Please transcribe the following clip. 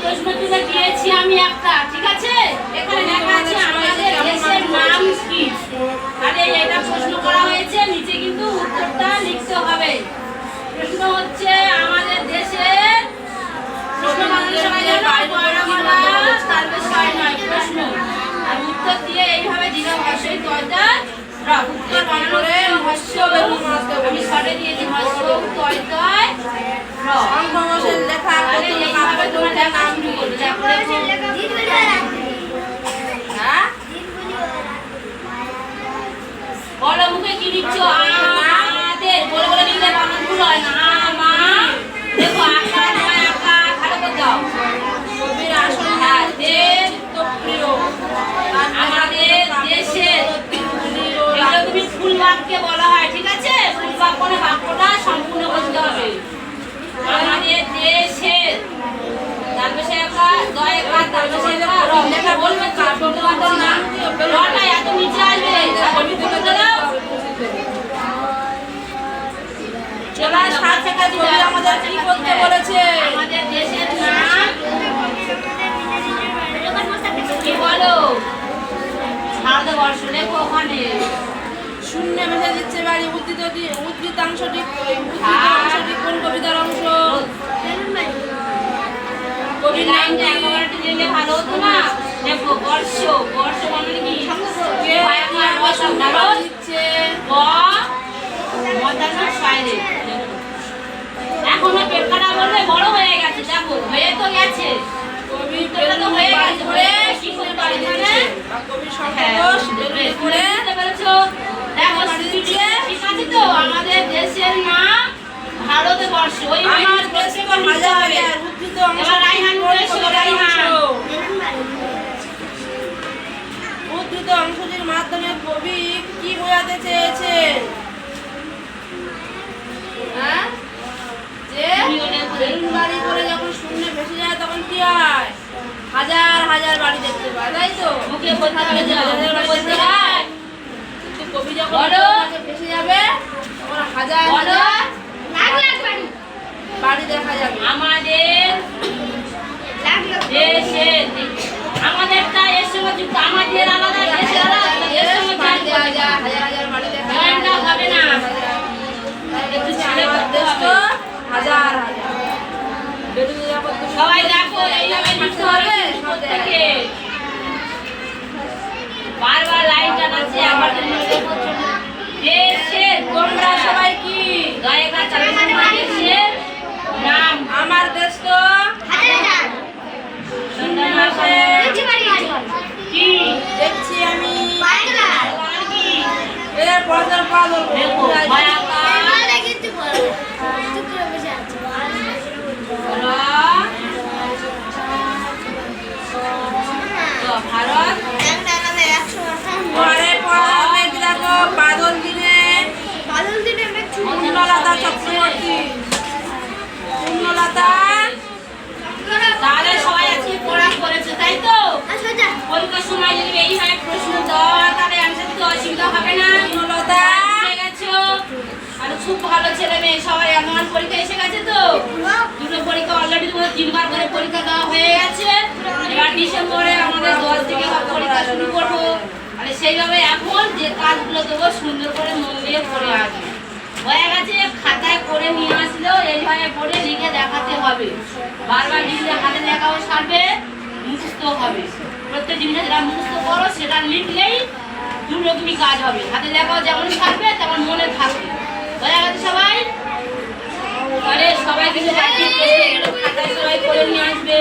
প্রশ্ন তুলে দিয়েছি আমি একটা, ঠিক আছে? এখানে লেখা আছে আমাদের দেশের নাম কি? আরে এটা প্রশ্ন করা হয়েছে, নিচে কিন্তু উত্তরটা লিখতে হবে। প্রশ্ন হচ্ছে আমাদের দেশের প্রশ্ন বাংলা সবাই জানো, বর্ণমালা তালবেশ নয় প্রশ্ন। আর উত্তর দিয়ে এইভাবে দিল ভাষায় তয়টা র। উত্তর বানানোর হস্য আমি শর্টে দিয়েছি হস্য তয় র। সংখ্যাংশের লেখা তাহলে এইভাবে তোমরা লেখা শুরু করবে। তারপরে হ্যাঁ বলো মুখে কি লিখছো? আমাদের বলে বলে লিখলে বানান ভুল হয় না। আমা দেখো আকা নয় আকা ভালো করে দাও। কবির আসল হ্যাঁ দেশ প্রিয় আমাদের দেশের এগুলো তুমি ফুল বাক্যে বলা হয়, ঠিক আছে? ফুল বাক্য না, বাক্যটা সম্পূর্ণ করতে হবে। আমাদের দেশের তারপরে একা দয় একা তারপরে একা র লেখা বলবে তো বলতে পারো না। রটা এত নিচে আসবে বলবি করে দাও। এবার 7 থেকে কবি আমাদের কি করতে বলেছে? আমাদের দেশের নাম কি বলো? ভারতবর্ষ লেখো ওখানে। শূন্য ভেসে দিচ্ছে বাড়ি উদ্ধৃতাংশটি কোন কবিতার অংশ? কবি লাইনটা একেবারে দিলে ভালো হতো না। দেখো বর্ষ বর্ষ মানে কি? দিচ্ছে এখনো পেপারটা বলবে বড় হয়ে গেছে, দেখো হয়ে তো গেছে। কবি উত্তরটা তো হয়ে গেছে। হয়ে কি করতে পারি মানে? কবি হ্যাঁ, সংকোচ করে বুঝতে পেরেছো? দেখো ঠিক আছে তো? আমাদের দেশের নাম ভারতবর্ষ। ওই আমার দেশে হাজার হাজার উদ্ধৃত অংশ এবার রাইহান বলে রাইহান উদ্ধৃত অংশটির মাধ্যমে কবি কি বোঝাতে চেয়েছেন? হ্যাঁ যে বেলুন গাড়ি করে যখন শূন্য ভেসে যায় তখন কি হয়? হাজার হাজার বাড়ি দেখতে পায়, তাই তো? মুখে বলতে হবে যে হাজার বাড়ি বলতে দেখতে হয়। পায়। কিন্তু কবি যখন বলো। ভেসে যাবে তখন হাজার বলো। হাজার বাড়ি দেখা যাবে। আমাদের দেশের আমাদেরটা এর সঙ্গে যুক্ত, আমাদের আলাদা দেশের আলাদা, এর সঙ্গে বাড়ি জয়েন দেখা যায়, হাজার হাজার বাড়ি দেখা যায়। জয়েনটা হবে না। একটু ছেলে করতে হবে। হাজার হাজার বেলুন যখন তুমি সবাই দেখো এইভাবে লিখতে হবে প্রত্যেকে। বারবার লাইন টানাচ্ছে আবার দেশের তোমরা সবাই কি? গায়িকা চালানো দেশের নাম আমার দেশ তো সন্ধ্যা মাসে কি দেখছি আমি আর কি এর পরের পাগল দেখো মায়াকা ভারত পরে পরে দেখো বাদল দিনে পূর্ণলতা চক্রবর্তী পূর্ণলতা তাহলে সবাই আজকে পড়া করেছে, তাই তো? পরীক্ষার সময় যদি এইভাবে প্রশ্ন দেওয়া তাহলে অ্যান্সার দিতে অসুবিধা হবে না। পূর্ণলতা বুঝে গেছো? আর খুব ভালো ছেলে মেয়ে সবাই আমার পরীক্ষা এসে গেছে তো? দুটো পরীক্ষা অলরেডি তোমাদের 3বার করে পরীক্ষা দেওয়া হয়ে গেছে। এবার ডিসেম্বরে আমাদের 10 থেকে পরীক্ষা শুরু করবো। আর সেইভাবে এখন যে কাজগুলো দেবো সুন্দর করে মন দিয়ে পড়ে আসবে। হয়ে গেছে, খাতায় করে নিয়ে আসলেও এইভাবে পড়ে লিখে দেখাতে হবে। বারবার লিখলে হাতে লেখাও সারবে, মুখস্থ হবে। প্রত্যেক জিনিসটা যেটা মুখস্থ করো সেটা লিখলেই দুরকমই কাজ হবে। হাতে লেখাও যেমন সারবে তেমন মনে থাকবে। হয়ে গেছে সবাই? তাহলে সবাই কিন্তু খাতায় সবাই করে নিয়ে আসবে।